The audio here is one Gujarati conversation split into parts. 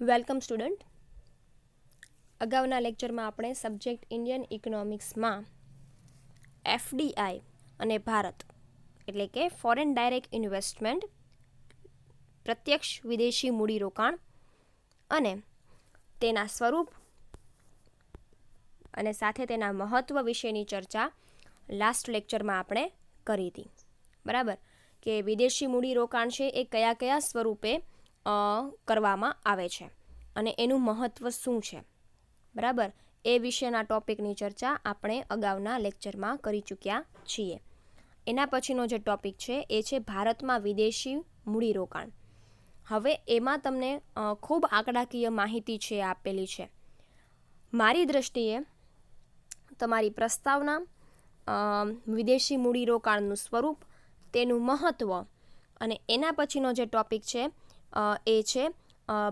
Welcome student. અગાઉના લેક્ચરમાં આપણે સબ્જેક્ટ ઇન્ડિયન ઇકોનોમિક્સમાં એફડીઆઈ અને ભારત એટલે કે ફોરેન ડાયરેક્ટ ઇન્વેસ્ટમેન્ટ, પ્રત્યક્ષ વિદેશી મૂડીરોકાણ અને તેના સ્વરૂપ અને સાથે તેના મહત્ત્વ વિશેની ચર્ચા લાસ્ટ લેક્ચરમાં આપણે કરી હતી. બરાબર, કે વિદેશી મૂડીરોકાણ છે એ કયા કયા સ્વરૂપે કરવામાં આવે છે અને એનું મહત્ત્વ શું છે. બરાબર, એ વિશેના ટોપિકની ચર્ચા આપણે અગાઉના લેક્ચરમાં કરી ચૂક્યા છીએ. એના પછીનો જે ટોપિક છે એ છે ભારતમાં વિદેશી મૂડીરોકાણ. હવે એમાં તમને ખૂબ આંકડાકીય માહિતી છે આપેલી છે. મારી દૃષ્ટિએ તમારી પ્રસ્તાવના, વિદેશી મૂડીરોકાણનું સ્વરૂપ, તેનું મહત્ત્વ અને એના પછીનો જે ટોપિક છે એ છે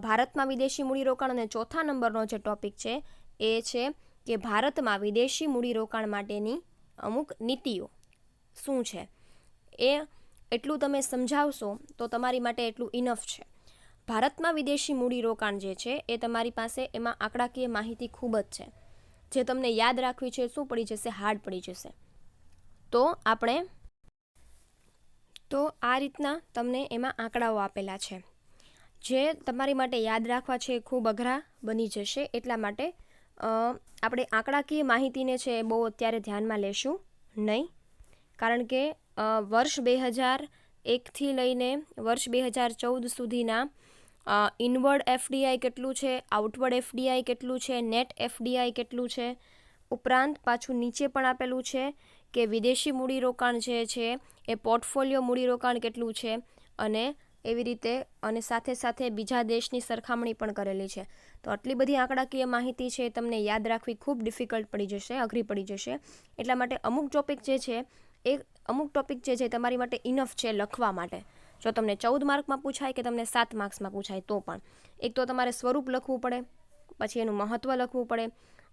ભારતમાં વિદેશી મૂડીરોકાણ અને ચોથા નંબરનો જે ટોપિક છે એ છે કે ભારતમાં વિદેશી મૂડીરોકાણ માટેની અમુક નીતિઓ શું છે. એ એટલું તમે સમજાવશો તો તમારી માટે એટલું ઇનફ છે. ભારતમાં વિદેશી મૂડીરોકાણ જે છે એ તમારી પાસે એમાં આંકડાકીય માહિતી ખૂબ જ છે, જે તમને યાદ રાખવી છે શું પડી જશે, હાર્ડ પડી જશે. તો આ રીતના તમને એમાં આંકડાઓ આપેલા છે જે તમારી માટે યાદ રાખવા છે ખૂબ અઘરા બની જશે. એટલા માટે આપણે આંકડાકીય માહિતીને છે બહુ અત્યારે ધ્યાનમાં લેશું નહીં, કારણ કે વર્ષ 2001થી લઈને વર્ષ 2014 સુધીના ઇનવર્ડ એફડીઆઈ કેટલું છે, આઉટવર્ડ એફડીઆઈ કેટલું છે, નેટ એફડીઆઈ કેટલું છે, ઉપરાંત પાછું નીચે પણ આપેલું છે કે વિદેશી મૂડીરોકાણ જે છે એ પોર્ટફોલિયો મૂડીરોકાણ કેટલું છે અને એવી રીતે, અને સાથે સાથે બીજા દેશની સરખામણી પણ કરેલી છે. તો આટલી બધી આંકડાકીય માહિતી છે તમને યાદ રાખવી ખૂબ ડિફિકલ્ટ પડી જશે, અઘરી પડી જશે. એટલા માટે અમુક ટોપિક જે છે તમારી માટે ઇનફ છે લખવા માટે. જો તમને 14 માર્કમાં પૂછાય કે તમને 7 માર્ક્સમાં પૂછાય તો પણ એક તો તમારે સ્વરૂપ લખવું પડે, પછી એનું મહત્ત્વ લખવું પડે,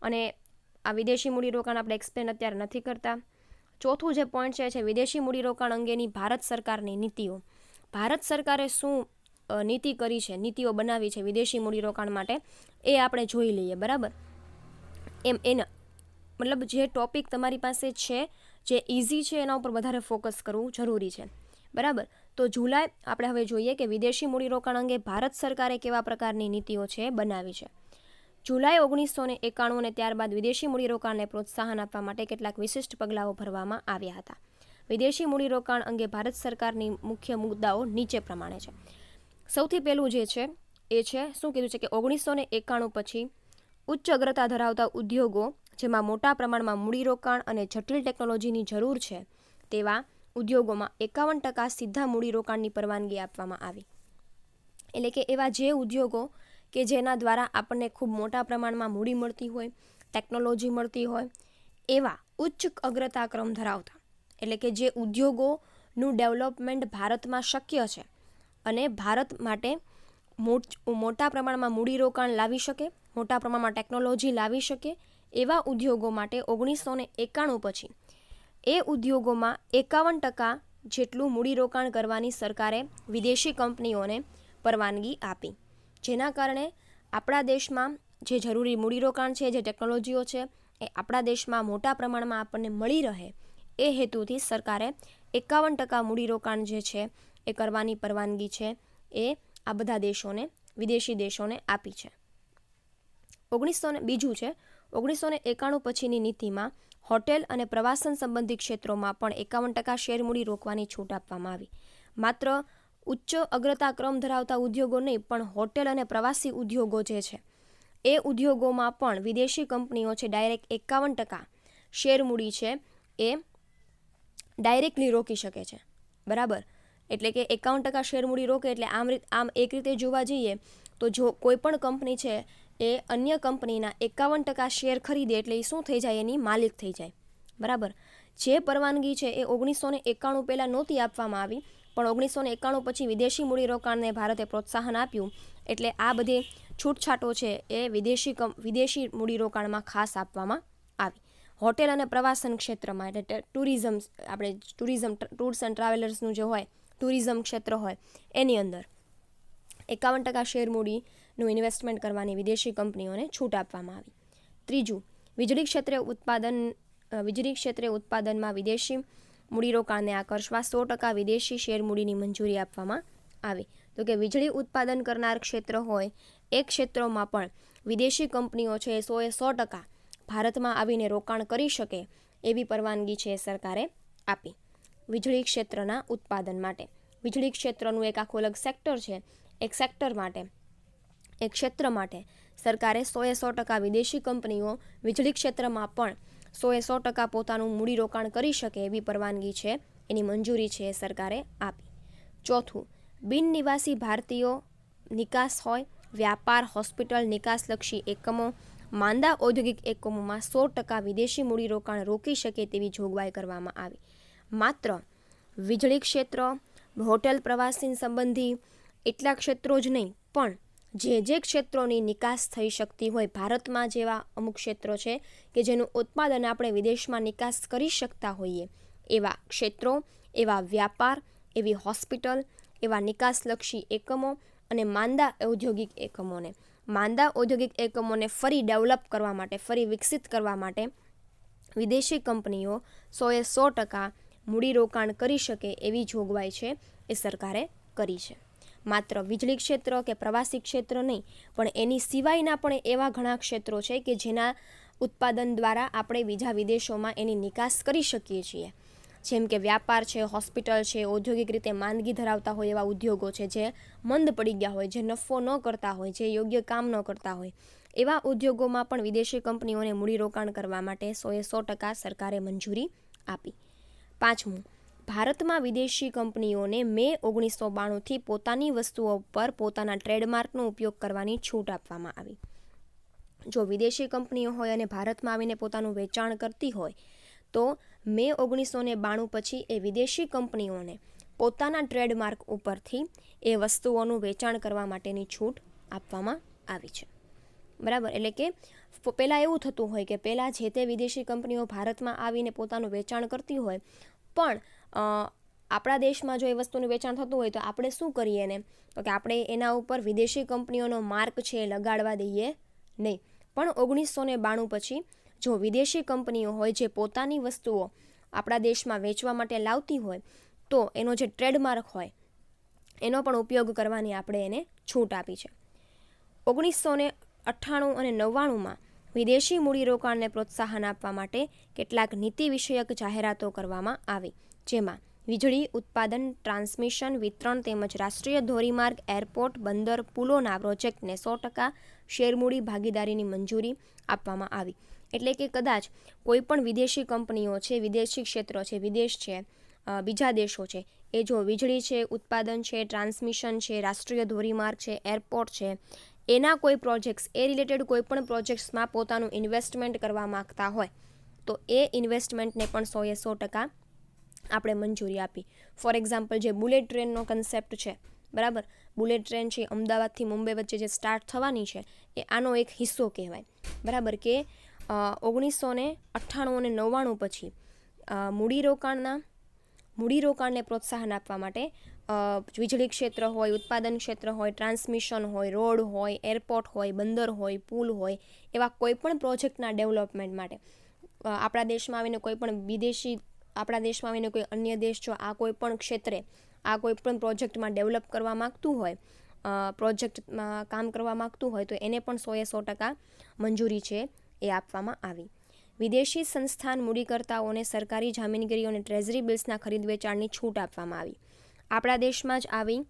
અને આ વિદેશી મૂડીરોકાણ આપણે એક્સપ્લેન અત્યારે નથી કરતા. ચોથું જે પોઈન્ટ છે વિદેશી મૂડીરોકાણ અંગેની ભારત સરકારની નીતિઓ. ભારત સરકારે શું નીતિ કરી છે, નીતિઓ બનાવી છે વિદેશી મૂડીરોકાણ માટે, એ આપણે જોઈ લઈએ. બરાબર, એના મતલબ જે ટોપિક તમારી પાસે છે જે ઇઝી છે એના ઉપર વધારે ફોકસ કરવું જરૂરી છે. બરાબર, તો જુલાઈ આપણે હવે જોઈએ કે વિદેશી મૂડીરોકાણ અંગે ભારત સરકારે કેવા પ્રકારની નીતિઓ છે બનાવી છે. જુલાઈ 1991 અને ત્યારબાદ વિદેશી મૂડીરોકાણને પ્રોત્સાહન આપવા માટે કેટલાક વિશિષ્ટ પગલાઓ ભરવામાં આવ્યા હતા. વિદેશી મૂડીરોકાણ અંગે ભારત સરકારની મુખ્ય મુદ્દાઓ નીચે પ્રમાણે છે. સૌથી પહેલું જે છે એ છે શું કીધું છે કે 1991 પછી ઉચ્ચ અગ્રતા ધરાવતા ઉદ્યોગો જેમાં મોટા પ્રમાણમાં મૂડીરોકાણ અને જટિલ ટેકનોલોજીની જરૂર છે તેવા ઉદ્યોગોમાં 51% સીધા મૂડીરોકાણની પરવાનગી આપવામાં આવી. એટલે કે એવા જે ઉદ્યોગો કે જેના દ્વારા આપણને ખૂબ મોટા પ્રમાણમાં મૂડી મળતી હોય, ટેકનોલોજી મળતી હોય, એવા ઉચ્ચ અગ્રતા ક્રમ ધરાવતા, એટલે કે જે ઉદ્યોગોનું ડેવલપમેન્ટ ભારતમાં શક્ય છે અને ભારત માટે મોટા પ્રમાણમાં મૂડીરોકાણ લાવી શકે, મોટા પ્રમાણમાં ટેકનોલોજી લાવી શકે, એવા ઉદ્યોગો માટે 1991 પછી એ ઉદ્યોગોમાં 51% જેટલું મૂડીરોકાણ કરવાની સરકારે વિદેશી કંપનીઓને પરવાનગી આપી. જેના કારણે આપણા દેશમાં જે જરૂરી મૂડીરોકાણ છે, જે ટેકનોલોજીઓ છે એ આપણા દેશમાં મોટા પ્રમાણમાં આપણને મળી રહે એ હેતુથી સરકારે 51% મૂડીરોકાણ જે છે એ કરવાની પરવાનગી છે એ આ બધા દેશોને, વિદેશી દેશોને આપી છે. 1991 પછીની નીતિમાં હોટેલ અને પ્રવાસન સંબંધી ક્ષેત્રોમાં પણ 51% શેર મૂડી રોકવાની છૂટ આપવામાં આવી. માત્ર ઉચ્ચ અગ્રતા ક્રમ ધરાવતા ઉદ્યોગો નહીં, પણ હોટેલ અને પ્રવાસી ઉદ્યોગો જે છે એ ઉદ્યોગોમાં પણ વિદેશી કંપનીઓ છે ડાયરેક્ટ 51% શેર મૂડી છે એ ડાયરેક્ટલી રોકી શકે છે. બરાબર, એટલે કે 51% શેર મૂડી રોકે એટલે આમ એક રીતે જોવા જઈએ તો જો કોઈ પણ કંપની છે એ અન્ય કંપનીના 51% શેર ખરીદે એટલે એ શું થઈ જાય, એની માલિક થઈ જાય. બરાબર, જે પરવાનગી છે એ 1991 પહેલાં નહોતી આપવામાં આવી, પણ 1991 પછી વિદેશી મૂડીરોકાણને ભારતે પ્રોત્સાહન આપ્યું એટલે આ બધી છૂટછાટો છે એ વિદેશી મૂડીરોકાણમાં ખાસ આપવામાં આવી. હોટેલ અને પ્રવાસન ક્ષેત્રમાં એટલે ટુરિઝમ, ટૂર્સ એન્ડ ટ્રાવેલર્સનું જે હોય ટુરિઝમ ક્ષેત્ર હોય એની અંદર 51% શેર મૂડીનું ઇન્વેસ્ટમેન્ટ કરવાની વિદેશી કંપનીઓને છૂટ આપવામાં આવી. ત્રીજું, વીજળી ક્ષેત્રે ઉત્પાદનમાં વિદેશી મૂડીરોકાણને આકર્ષવા 100% વિદેશી શેર મૂડીની મંજૂરી આપવામાં આવી. તો કે વીજળી ઉત્પાદન કરનાર ક્ષેત્ર હોય એ ક્ષેત્રોમાં પણ વિદેશી કંપનીઓ છે એ 100% ભારતમાં આવીને રોકાણ કરી શકે એવી પરવાનગી છે એ સરકારે આપી વીજળી ક્ષેત્રના ઉત્પાદન માટે. વીજળી ક્ષેત્રનું એક આખું અલગ સેક્ટર છે. એક ક્ષેત્ર માટે સરકારે 100% વિદેશી કંપનીઓ વીજળી ક્ષેત્રમાં પણ 100% પોતાનું મૂડીરોકાણ કરી શકે એવી પરવાનગી છે, એની મંજૂરી છે એ સરકારે આપી. ચોથું, બિન નિવાસી ભારતીયો નિકાસ હોય, વ્યાપાર, હોસ્પિટલ, નિકાસલક્ષી એકમો, માંદા ઔદ્યોગિક એકમોમાં 100% વિદેશી મૂડીરોકાણ રોકી શકે તેવી જોગવાઈ કરવામાં આવી. માત્ર વીજળી ક્ષેત્ર, હોટેલ, પ્રવાસી સંબંધી એટલા ક્ષેત્રો જ નહીં, પણ જે ક્ષેત્રોની નિકાસ થઈ શકતી હોય, ભારતમાં જેવા અમુક ક્ષેત્રો છે કે જેનું ઉત્પાદન આપણે વિદેશમાં નિકાસ કરી શકતા હોઈએ, એવા ક્ષેત્રો, એવા વ્યાપાર, એવી હોસ્પિટલ, એવા નિકાસલક્ષી એકમો અને માંદા ઔદ્યોગિક એકમોને ફરી ડેવલપ કરવા માટે, ફરી વિકસિત કરવા માટે વિદેશી કંપનીઓ 100% મૂડીરોકાણ કરી શકે એવી જોગવાઈ છે એ સરકારે કરી છે. માત્ર વીજળી ક્ષેત્ર કે પ્રવાસી ક્ષેત્ર નહીં, પણ એની સિવાયના પણ એવા ઘણા ક્ષેત્રો છે કે જેના ઉત્પાદન દ્વારા આપણે બીજા વિદેશોમાં એની નિકાસ કરી શકીએ છીએ. જેમ કે વ્યાપાર છે, હોસ્પિટલ છે, ઔદ્યોગિક રીતે માંદગી ધરાવતા હોય એવા ઉદ્યોગો છે જે મંદ પડી ગયા હોય, જે નફો ન કરતા હોય, જે યોગ્ય કામ ન કરતા હોય, એવા ઉદ્યોગોમાં પણ વિદેશી કંપનીઓને મૂડીરોકાણ કરવા માટે 100% સરકારે મંજૂરી આપી. પાંચમું, ભારતમાં વિદેશી કંપનીઓને મે 1992થી પોતાની વસ્તુઓ પર પોતાના ટ્રેડમાર્કનો ઉપયોગ કરવાની છૂટ આપવામાં આવી. જો વિદેશી કંપનીઓ હોય અને ભારતમાં આવીને પોતાનું વેચાણ કરતી હોય તો મે 1992 પછી એ વિદેશી કંપનીઓને પોતાના ટ્રેડમાર્ક ઉપરથી એ વસ્તુઓનું વેચાણ કરવા માટેની છૂટ આપવામાં આવી છે. બરાબર, એટલે કે પહેલાં એવું થતું હોય કે પહેલાં જે તે વિદેશી કંપનીઓ ભારતમાં આવીને પોતાનું વેચાણ કરતી હોય, પણ આપણા દેશમાં જો એ વસ્તુનું વેચાણ થતું હોય તો આપણે શું કરીએ ને, તો કે આપણે એના ઉપર વિદેશી કંપનીઓનો માર્ક છે એ લગાડવા દઈએ નહીં. પણ 1992 પછી જો વિદેશી કંપનીઓ હોય જે પોતાની વસ્તુઓ આપણા દેશમાં વેચવા માટે લાવતી હોય તો એનો જે ટ્રેડમાર્ક હોય એનો પણ ઉપયોગ કરવાની આપણે એને છૂટ આપી છે. 1998 અને 99માં વિદેશી મૂડીરોકાણને પ્રોત્સાહન આપવા માટે કેટલાક નીતિ વિષયક જાહેરાતો કરવામાં આવી, જેમાં વીજળી ઉત્પાદન, ટ્રાન્સમિશન, વિતરણ તેમજ રાષ્ટ્રીય ધોરીમાર્ગ, એરપોર્ટ, બંદર, પુલોના પ્રોજેક્ટને 100% શેરમૂડી ભાગીદારીની મંજૂરી આપવામાં આવી. એટલે કે કદાચ કોઈ પણ વિદેશી કંપનીઓ છે, વિદેશી ક્ષેત્રો છે, વિદેશ છે, બીજા દેશો છે, એ જો વીજળી છે, ઉત્પાદન છે, ટ્રાન્સમિશન છે, રાષ્ટ્રીય ધોરીમાર્ગ છે, એરપોર્ટ છે, એના કોઈ પ્રોજેક્ટ્સ, એ રિલેટેડ કોઈ પણ પ્રોજેક્ટ્સમાં પોતાનું ઇન્વેસ્ટમેન્ટ કરવા માગતા હોય તો એ ઇન્વેસ્ટમેન્ટને પણ 100% આપણે મંજૂરી આપી. ફોર એક્ઝામ્પલ, જે બુલેટ ટ્રેનનો કન્સેપ્ટ છે, બરાબર, બુલેટ ટ્રેન છે અમદાવાદથી મુંબઈ વચ્ચે જે સ્ટાર્ટ થવાની છે એ આનો એક હિસ્સો કહેવાય. બરાબર, કે 1998 અને 99 પછી મૂડીરોકાણને પ્રોત્સાહન આપવા માટે વીજળી ક્ષેત્ર હોય, ઉત્પાદન ક્ષેત્ર હોય, ટ્રાન્સમિશન હોય, રોડ હોય, એરપોર્ટ હોય, બંદર હોય, પુલ હોય, એવા કોઈ પણ પ્રોજેક્ટના ડેવલપમેન્ટ માટે આપણા દેશમાં આવીને કોઈ પણ આપણા દેશમાં આવીને કોઈ અન્ય દેશ જો આ કોઈ પણ ક્ષેત્રે આ કોઈ પણ પ્રોજેક્ટમાં ડેવલપ કરવા માગતું હોય, પ્રોજેક્ટમાં કામ કરવા માગતું હોય તો એને પણ 100% મંજૂરી છે એ આપવામાં આવી. વિદેશી સંસ્થાન મૂડીકર્તાઓને સરકારી જામીનગીરીઓ અને ટ્રેઝરી બિલ્સના ખરીદ વેચાણની છૂટ આપવામાં આવી. આપણા દેશમાં જ આવી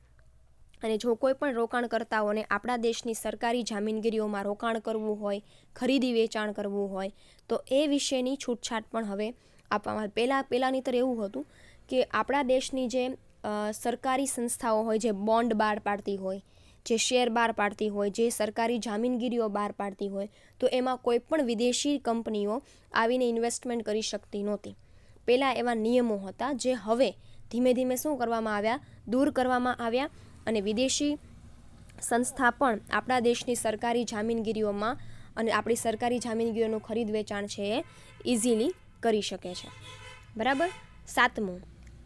અને જો કોઈ પણ રોકાણકર્તાઓને આપણા દેશની સરકારી જામીનગીરીઓમાં રોકાણ કરવું હોય, ખરીદી વેચાણ કરવું હોય તો એ વિશેની છૂટછાટ પણ હવે આપવામાં આવી. પહેલાંની તર એવું હતું કે આપણા દેશની જે સરકારી સંસ્થાઓ હોય, જે બોન્ડ બહાર પાડતી હોય, જે શેર બહાર પાડતી હોય, જે સરકારી જામીનગીરીઓ બહાર પાડતી હોય, તો એમાં કોઈ પણ વિદેશી કંપનીઓ આવીને ઇન્વેસ્ટમેન્ટ કરી શકતી નહોતી. પહેલાં એવા નિયમો હતા જે હવે ધીમે ધીમે શું કરવામાં આવ્યા, દૂર કરવામાં આવ્યા અને વિદેશી સંસ્થા પણ આપણા દેશની સરકારી જામીનગીરીઓમાં અને આપણી સરકારી જામીનગીરીઓનું ખરીદ વેચાણ છે એ ઇઝીલી કરી શકે છે. બરાબર. સાતમું,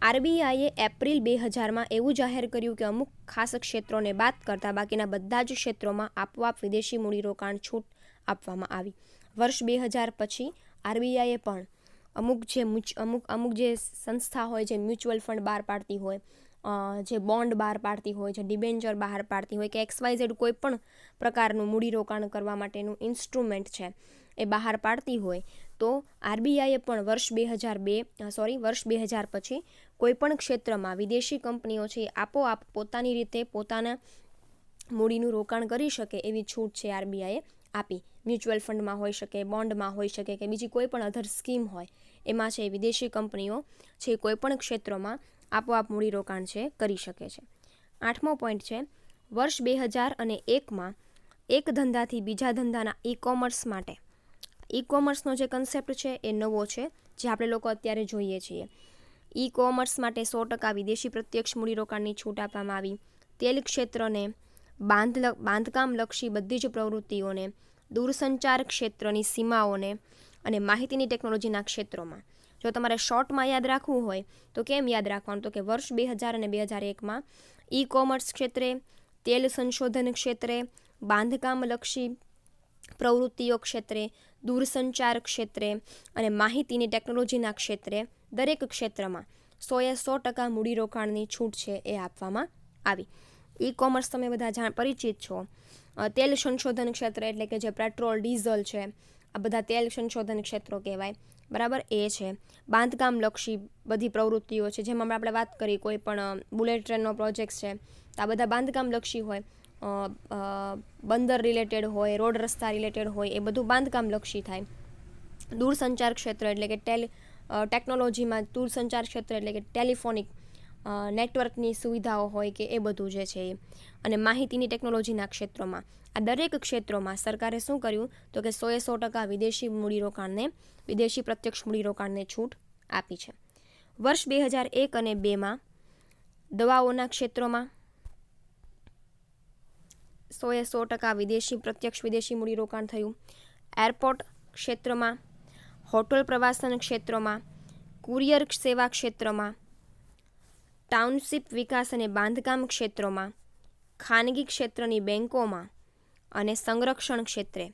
આરબીઆઈએ એપ્રિલ 2000માં એવું જાહેર કર્યું કે અમુક ખાસ ક્ષેત્રોને બાદ કરતાં બાકીના બધા જ ક્ષેત્રોમાં આપોઆપ વિદેશી મૂડીરોકાણ છૂટ આપવામાં આવી. વર્ષ 2000 પછી આરબીઆઈએ પણ અમુક જે સંસ્થા હોય, જે મ્યુચ્યુઅલ ફંડ બહાર પાડતી હોય, જે બોન્ડ બહાર પાડતી હોય, જે ડિબેન્ચર બહાર પાડતી હોય કે XYZ કોઈ પણ પ્રકારનું મૂડીરોકાણ કરવા માટેનું ઇન્સ્ટ્રુમેન્ટ છે એ બહાર પાડતી હોય, તો આરબીઆઈએ પણ વર્ષ 2000 પછી કોઈપણ ક્ષેત્રમાં વિદેશી કંપનીઓ છે આપોઆપ પોતાની રીતે પોતાના મૂડીનું રોકાણ કરી શકે એવી છૂટ છે આરબીઆઈએ આપી. મ્યુચ્યુઅલ ફંડમાં હોઈ શકે, બોન્ડમાં હોઈ શકે કે બીજી કોઈ પણ અધર સ્કીમ હોય, એમાં છે વિદેશી કંપનીઓ છે કોઈપણ ક્ષેત્રોમાં આપોઆપ મૂડીરોકાણ છે કરી શકે છે. 8મો પોઈન્ટ છે, વર્ષ 2001માં એક ધંધાથી બીજા ધંધાના ઈ-કોમર્સ માટે, ઈ-કોમર્સનો જે કન્સેપ્ટ છે એ નવો છે, જે આપણે લોકો અત્યારે જોઈએ છીએ. ઈ-કોમર્સ માટે 100% વિદેશી પ્રત્યક્ષ મૂડીરોકાણની છૂટ આપવામાં આવી. તેલ ક્ષેત્રને, બાંધકામલક્ષી બધી જ પ્રવૃત્તિઓને, દૂરસંચાર ક્ષેત્રની સીમાઓને અને માહિતીની ટેકનોલોજીના ક્ષેત્રોમાં. જો તમારે શોર્ટમાં યાદ રાખવું હોય તો કેમ યાદ રાખવાનું, તો કે વર્ષ 2000 અને 2001માં ઈ-કોમર્સ ક્ષેત્રે, તેલ સંશોધન ક્ષેત્રે, બાંધકામલક્ષી પ્રવૃત્તિઓ ક્ષેત્રે, દૂરસંચાર ક્ષેત્રે અને માહિતીની ટેકનોલોજીના ક્ષેત્રે દરેક ક્ષેત્રમાં 100% મૂડીરોકાણની છૂટ છે એ આપવામાં આવી. ઈ-કોમર્સ તમે બધા પરિચિત છો. તેલ સંશોધન ક્ષેત્ર એટલે કે જે પેટ્રોલ, ડીઝલ છે, આ બધા તેલ સંશોધન ક્ષેત્રો કહેવાય, બરાબર, એ છે. બાંધકામલક્ષી બધી પ્રવૃત્તિઓ છે, જેમાં આપણે વાત કરી કોઈ પણ બુલેટ ટ્રેનનો પ્રોજેક્ટ છે, તો આ બધા બાંધકામલક્ષી હોય. બંદર રિલેટેડ હોય, રોડ રસ્તા રિલેટેડ હોય, એ બધું બાંધકામલક્ષી થાય. દૂરસંચાર ક્ષેત્ર એટલે કે ટેકનોલોજીમાં દૂરસંચાર ક્ષેત્ર એટલે કે ટેલિફોનિક નેટવર્કની સુવિધાઓ હોય કે એ બધું જે છે એ. અને માહિતીની ટેકનોલોજીના ક્ષેત્રોમાં, આ દરેક ક્ષેત્રોમાં સરકારે શું કર્યું, તો કે 100% વિદેશી પ્રત્યક્ષ મૂડીરોકાણને છૂટ આપી છે. વર્ષ 2001 અને 2002માં દવાઓના ક્ષેત્રોમાં 100% વિદેશી મૂડીરોકાણ થયું. એરપોર્ટ ક્ષેત્રમાં, હોટલ પ્રવાસન ક્ષેત્રમાં, કુરિયર સેવા ક્ષેત્રમાં, ટાઉનશીપ વિકાસ અને બાંધકામ ક્ષેત્રોમાં, ખાનગી ક્ષેત્રની બેન્કોમાં અને સંરક્ષણ ક્ષેત્રે.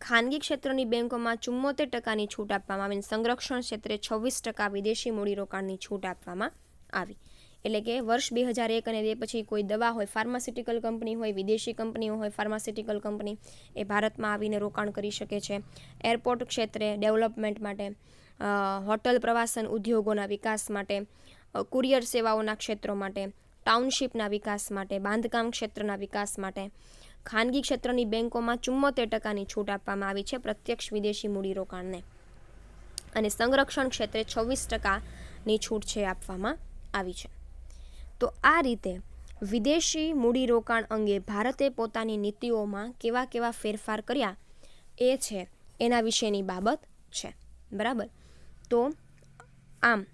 ખાનગી ક્ષેત્રની બેન્કોમાં 74%ની છૂટ આપવામાં આવી. સંરક્ષણ ક્ષેત્રે 26% વિદેશી મૂડીરોકાણની છૂટ આપવામાં આવી. એટલે કે વર્ષ 2001 અને 2002 પછી કોઈ દવા હોય, ફાર્માસ્યુટિકલ કંપની હોય, વિદેશી કંપનીઓ હોય, ફાર્માસ્યુટિકલ કંપની એ ભારતમાં આવીને રોકાણ કરી શકે છે. એરપોર્ટ ક્ષેત્રે ડેવલપમેન્ટ માટે, હોટલ પ્રવાસન ઉદ્યોગોના વિકાસ માટે, કુરિયર સેવાઓના ક્ષેત્રો માટે, ટાઉનશીપના વિકાસ માટે, બાંધકામ ક્ષેત્રના વિકાસ માટે, ખાનગી ક્ષેત્રની બેન્કોમાં 74%ની છૂટ આપવામાં આવી છે પ્રત્યક્ષ વિદેશી મૂડીરોકાણને. અને સંરક્ષણ ક્ષેત્રે 26%ની છૂટ છે આપવામાં આવી છે. તો આ રીતે વિદેશી મૂડીરોકાણ અંગે ભારતે પોતાની નીતિઓમાં કેવા કેવા ફેરફાર કર્યા એ છે એના વિશેની બાબત છે, બરાબર. તો આમ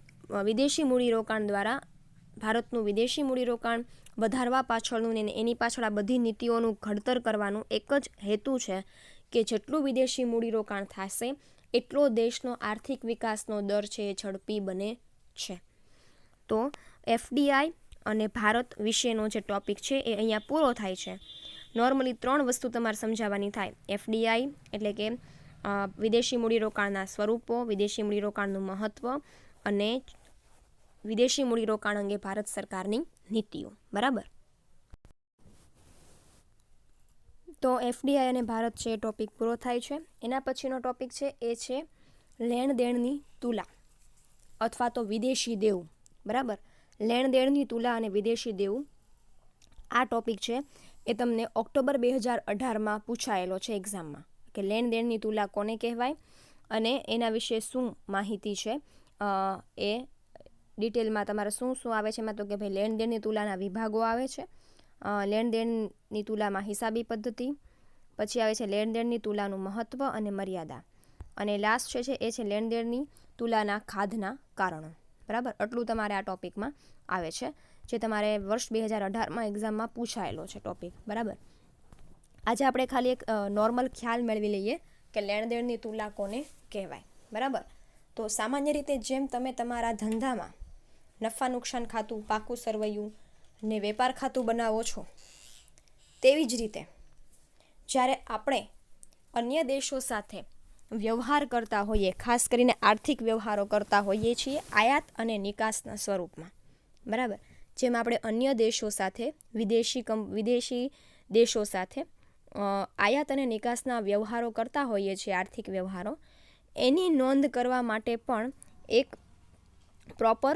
વિદેશી મૂડીરોકાણ દ્વારા ભારતનું વિદેશી મૂડીરોકાણ વધારવા પાછળનું ને એની પાછળ આ બધી નીતિઓનું ઘડતર કરવાનું એક જ હેતુ છે કે જેટલું વિદેશી મૂડીરોકાણ થશે એટલો દેશનો આર્થિક વિકાસનો દર છે એ ઝડપી બને છે. તો FDI અને ભારત વિશેનો જે ટોપિક છે એ અહીંયા પૂરો થાય છે. નોર્મલી 3 વસ્તુ તમારે સમજાવવાની થાય. FDI એટલે કે વિદેશી મૂડીરોકાણના સ્વરૂપો, વિદેશી મૂડીરોકાણનું મહત્ત્વ અને વિદેશી મૂડીરોકાણ અંગે ભારત સરકારની નીતિઓ, બરાબર. તો FDI અને ભારત છે એ ટોપિક પૂરો થાય છે. એના પછીનો ટોપિક છે એ છે લેણ દેણની તુલા અથવા તો વિદેશી દેવું, બરાબર. લેણ દેણની તુલા અને વિદેશી દેવું આ ટોપિક છે એ તમને ઓક્ટોબર 2018માં પૂછાયેલો છે એક્ઝામમાં, કે લેણ દેણની તુલા કોને કહેવાય અને એના વિશે શું માહિતી છે એ ડિટેલમાં તમારે શું આવે છે એમાં. તો કે ભાઈ લેણ દેણની તુલાના વિભાગો આવે છે. લેણ દેણની તુલામાં હિસાબી પદ્ધતિ, પછી આવે છે લેણ દેણની તુલાનું મહત્ત્વ અને મર્યાદા, અને લાસ્ટ છે એ છે લેણ દેણની તુલાના ખાધના કારણો, બરાબર. આટલું તમારે આ ટોપિકમાં આવે છે, જે તમારે વર્ષ 2018માં એક્ઝામમાં પૂછાયેલો છે ટોપિક, બરાબર. આજે આપણે ખાલી એક નોર્મલ ખ્યાલ મેળવી લઈએ કે લેણ દેણની તુલા કોને કહેવાય, બરાબર. તો સામાન્ય રીતે જેમ તમે તમારા ધંધામાં નફા નુકસાન ખાતું, પાકું સરવૈયું ને વેપાર ખાતું બનાવો છો, તેવી જ રીતે જ્યારે આપણે અન્ય દેશો સાથે વ્યવહાર કરતા હોઈએ, ખાસ કરીને આર્થિક વ્યવહારો કરતા હોઈએ છીએ આયાત અને નિકાસના સ્વરૂપમાં, બરાબર, જેમ આપણે અન્ય દેશો સાથે વિદેશી દેશો સાથે આયાત અને નિકાસના વ્યવહારો કરતા હોઈએ છીએ, આર્થિક વ્યવહારો, એની નોંધ કરવા માટે પણ એક પ્રોપર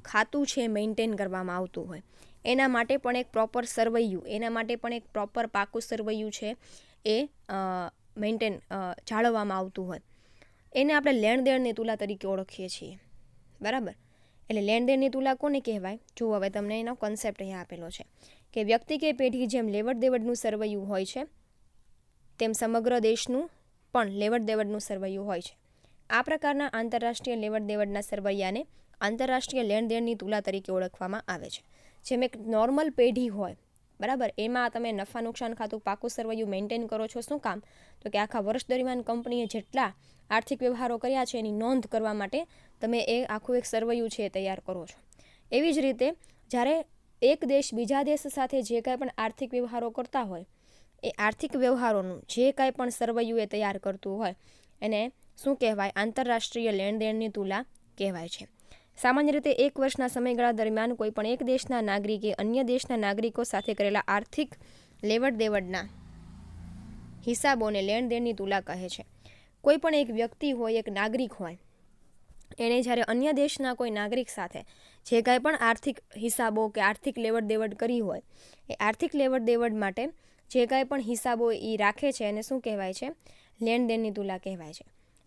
ખાતું છે મેન્ટેન કરવામાં આવતું હોય, એના માટે પણ એક પ્રોપર સરવૈયું, એના માટે પણ એક પ્રોપર પાકું સરવૈયું છે એ જાળવવામાં આવતું હોય, એને આપણે લેણદેણની તુલા તરીકે ઓળખીએ છીએ, બરાબર. એટલે લેણદેણની તુલા કોને કહેવાય? જો હવે તમને એનો કોન્સેપ્ટ અહીંયા આપેલો છે કે વ્યક્તિ કે પેઢી જેમ લેવડ દેવડનું સરવૈયું હોય છે તેમ સમગ્ર દેશનું પણ લેવડ દેવડનું સરવૈયું હોય છે. આ પ્રકારના આંતરરાષ્ટ્રીય લેવડ દેવડના સરવૈયાને આંતરરાષ્ટ્રીય લેણદેણની તુલા તરીકે ઓળખવામાં આવે છે. જેમ એક નોર્મલ પેઢી હોય, બરાબર, એમાં તમે નફા નુકસાન ખાતું, પાકું સરવૈયું મેન્ટેન કરો છો. શું કામ? તો કે આખા વર્ષ દરમિયાન કંપનીએ જેટલા આર્થિક વ્યવહારો કર્યા છે એની નોંધ કરવા માટે તમે એ આખું એક સરવૈયું છે એ તૈયાર કરો છો. એવી જ રીતે જ્યારે એક દેશ બીજા દેશ સાથે જે કાંઈ પણ આર્થિક વ્યવહારો કરતા હોય, એ આર્થિક વ્યવહારોનું જે કાંઈ પણ સરવૈયું એ તૈયાર કરતું હોય એને શું કહેવાય? આંતરરાષ્ટ્રીય લેણદેણની તુલા કહેવાય છે. સામાન્ય રીતે એક વર્ષના સમયગાળા દરમિયાન કોઈ પણ એક દેશના નાગરિકે અન્ય દેશના નાગરિકો સાથે કરેલા આર્થિક લેવડ દેવડના હિસાબોને લેણદેણની તુલા કહે છે. કોઈ પણ એક વ્યક્તિ હોય, એક નાગરિક હોય, એણે જ્યારે અન્ય દેશના કોઈ નાગરિક સાથે જે કાંઈ પણ આર્થિક હિસાબો કે આર્થિક લેવડ દેવડ કરી હોય, એ આર્થિક લેવડ દેવડ માટે જે કાંઈ પણ હિસાબો એ રાખે છે એને શું કહેવાય છે? લેણદેણની તુલા કહેવાય છે.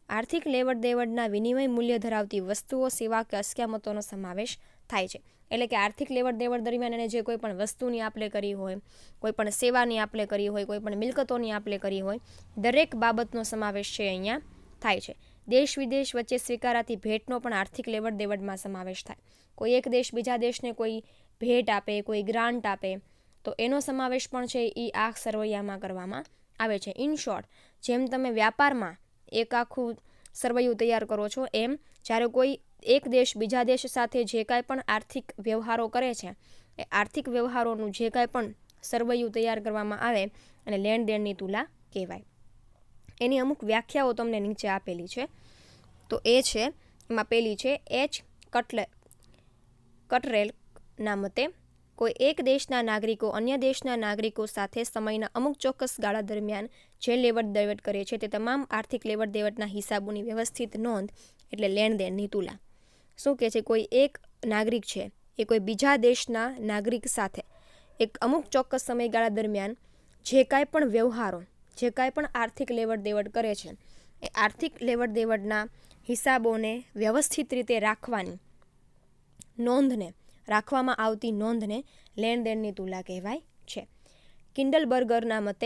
આર્થિક લેવડ દેવડના વિનિમય મૂલ્ય ધરાવતી વસ્તુઓ, સેવા કે અસ્ક્યામતોનો સમાવેશ થાય છે. એટલે કે આર્થિક લેવડ દેવડ દરમિયાન એને જે કોઈ પણ વસ્તુની આપલે કરી હોય, કોઈ પણ સેવાની આપલે કરી હોય, કોઈ પણ મિલકતોની આપલે કરી હોય, દરેક બાબતનો સમાવેશ છે અહીંયા થાય છે. દેશ વિદેશ વચ્ચે સ્વીકારાતી ભેટનો પણ આર્થિક લેવડ દેવડમાં સમાવેશ થાય. કોઈ એક દેશ બીજા દેશને કોઈ ભેટ આપે, કોઈ ગ્રાન્ટ આપે, તો એનો સમાવેશ પણ છે એ આ સરવૈયામાં કરવામાં આવે છે. ઇન શોર્ટ, જેમ તમે વ્યાપારમાં એક આખું સરવૈયું તૈયાર કરો છો, એમ જ્યારે કોઈ એક દેશ બીજા દેશ સાથે જે કાંઈ પણ આર્થિક વ્યવહારો કરે છે, એ આર્થિક વ્યવહારોનું જે કાંઈ પણ સરવૈયું તૈયાર કરવામાં આવે અને લેણદેણની તુલા કહેવાય. એની અમુક વ્યાખ્યાઓ તમને નીચે આપેલી છે. તો એ છે, એમાં પહેલી છે કટરેલના મતે કોઈ એક દેશના નાગરિકો અન્ય દેશના નાગરિકો સાથે સમયના અમુક ચોક્કસ ગાળા દરમિયાન જે લેવડ દેવડ કરે છે તે તમામ આર્થિક લેવડ દેવડના હિસાબોની વ્યવસ્થિત નોંધ એટલે લેણદેણની તુલા. શું કહે છે? કોઈ એક નાગરિક છે એ કોઈ બીજા દેશના નાગરિક સાથે એક અમુક ચોક્કસ સમયગાળા દરમિયાન જે કાંઈ પણ વ્યવહારો, જે કાંઈ પણ આર્થિક લેવડ દેવડ કરે છે, એ આર્થિક લેવડ દેવડના હિસાબોને વ્યવસ્થિત રીતે રાખવાની નોંધને, રાખવામાં આવતી નોંધને લેણદેણની તુલા કહેવાય છે. કિન્ડલબર્ગરના મત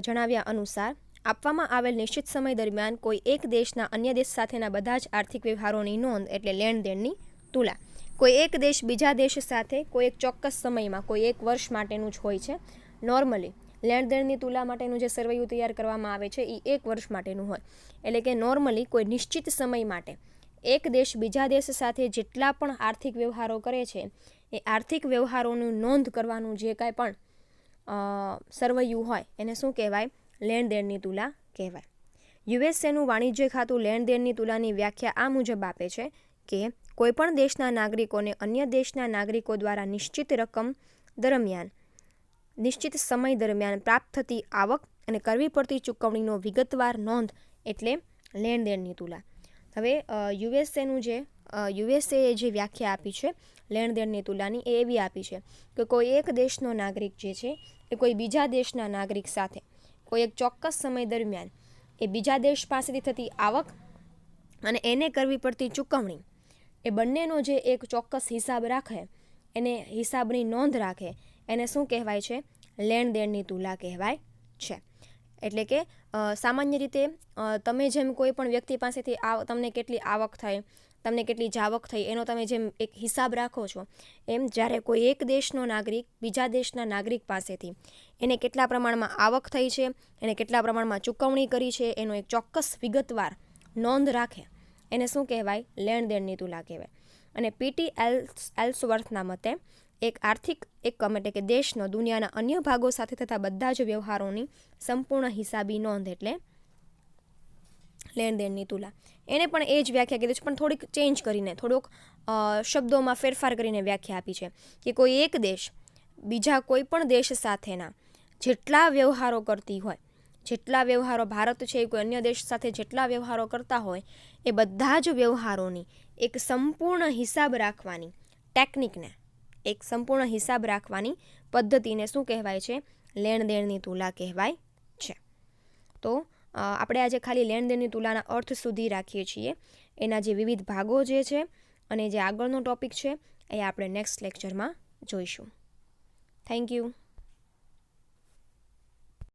જણાવ્યા અનુસાર આપવામાં આવેલ નિશ્ચિત સમય દરમિયાન કોઈ એક દેશના અન્ય દેશ સાથેના બધા જ આર્થિક વ્યવહારોની નોંધ એટલે લેણદેણની તુલા. કોઈ એક દેશ બીજા દેશ સાથે કોઈ એક ચોક્કસ સમયમાં, કોઈ એક વર્ષ માટેનું જ હોય છે. નોર્મલી લેણદેણની તુલા માટેનું જે સરવૈયું તૈયાર કરવામાં આવે છે એ એક વર્ષ માટેનું હોય. એટલે કે નોર્મલી કોઈ નિશ્ચિત સમય માટે એક દેશ બીજા દેશ સાથે જેટલા પણ આર્થિક વ્યવહારો કરે છે, એ આર્થિક વ્યવહારોનું નોંધ કરવાનું જે કાંઈ પણ સરવૈયું હોય એને શું કહેવાય? લેણદેણની તુલા કહેવાય. યુએસએનું વાણિજ્ય ખાતું લેણદેણની તુલાની વ્યાખ્યા આ મુજબ આપે છે કે કોઈપણ દેશના નાગરિકોને અન્ય દેશના નાગરિકો દ્વારા નિશ્ચિત રકમ દરમિયાન, નિશ્ચિત સમય દરમિયાન પ્રાપ્ત થતી આવક અને કરવી પડતી ચૂકવણીનો વિગતવાર નોંધ એટલે લેણદેણની તુલા. હવે યુએસએએ જે વ્યાખ્યા આપી છે લેણદેણની તુલાની, એ એવી આપી છે કે કોઈ એક દેશનો નાગરિક જે છે એ કોઈ બીજા દેશના નાગરિક સાથે કોઈ એક ચોક્કસ સમય દરમિયાન એ બીજા દેશ પાસેથી થતી આવક અને એને કરવી પડતી ચૂકવણી, એ બંનેનો જે એક ચોક્કસ હિસાબ રાખે, એને હિસાબની નોંધ રાખે, એને શું કહેવાય છે? લેણદેણની તુલા કહેવાય છે. એટલે કે સામાન્ય રીતે તમે જેમ કોઈ પણ વ્યક્તિ પાસેથી તમને કેટલી આવક થઈ, તમને કેટલી જાવક થઈ, એનો તમે જેમ એક હિસાબ રાખો છો, એમ જ્યારે કોઈ એક દેશનો નાગરિક બીજા દેશના નાગરિક પાસેથી એને કેટલા પ્રમાણમાં આવક થઈ છે, એને કેટલા પ્રમાણમાં ચૂકવણી કરી છે, એનો એક ચોક્કસ વિગતવાર નોંધ રાખે, એને શું કહેવાય? લેણ દેણની તુલા કહેવાય. અને પીટી એલ્સવર્થના મતે એક આર્થિક એકમ એટલે કે દેશનો દુનિયાના અન્ય ભાગો સાથે થતા બધા જ વ્યવહારોની સંપૂર્ણ હિસાબી નોંધ એટલે લેણ દેણની તુલા. એને પણ એ જ વ્યાખ્યા કીધી છે, પણ થોડીક ચેન્જ કરીને, થોડોક શબ્દોમાં ફેરફાર કરીને વ્યાખ્યા આપી છે કે કોઈ એક દેશ બીજા કોઈ પણ દેશ સાથેના જેટલા વ્યવહારો કરતી હોય, જેટલા વ્યવહારો ભારત છે એ કોઈ અન્ય દેશ સાથે જેટલા વ્યવહારો કરતા હોય એ બધા જ વ્યવહારોની એક સંપૂર્ણ હિસાબ રાખવાની ટેકનિકને, એક સંપૂર્ણ હિસાબ રાખવાની પદ્ધતિને શું કહેવાય છે? લેણ દેણની તુલા કહેવાય છે. તો આપણે આજે ખાલી લેણ દેણની તુલાના અર્થ સુધી રાખીએ છીએ. એના જે વિવિધ ભાગો જે છે અને જે આગળનો ટોપિક છે એ આપણે નેક્સ્ટ લેક્ચરમાં જોઈશું. Thank you.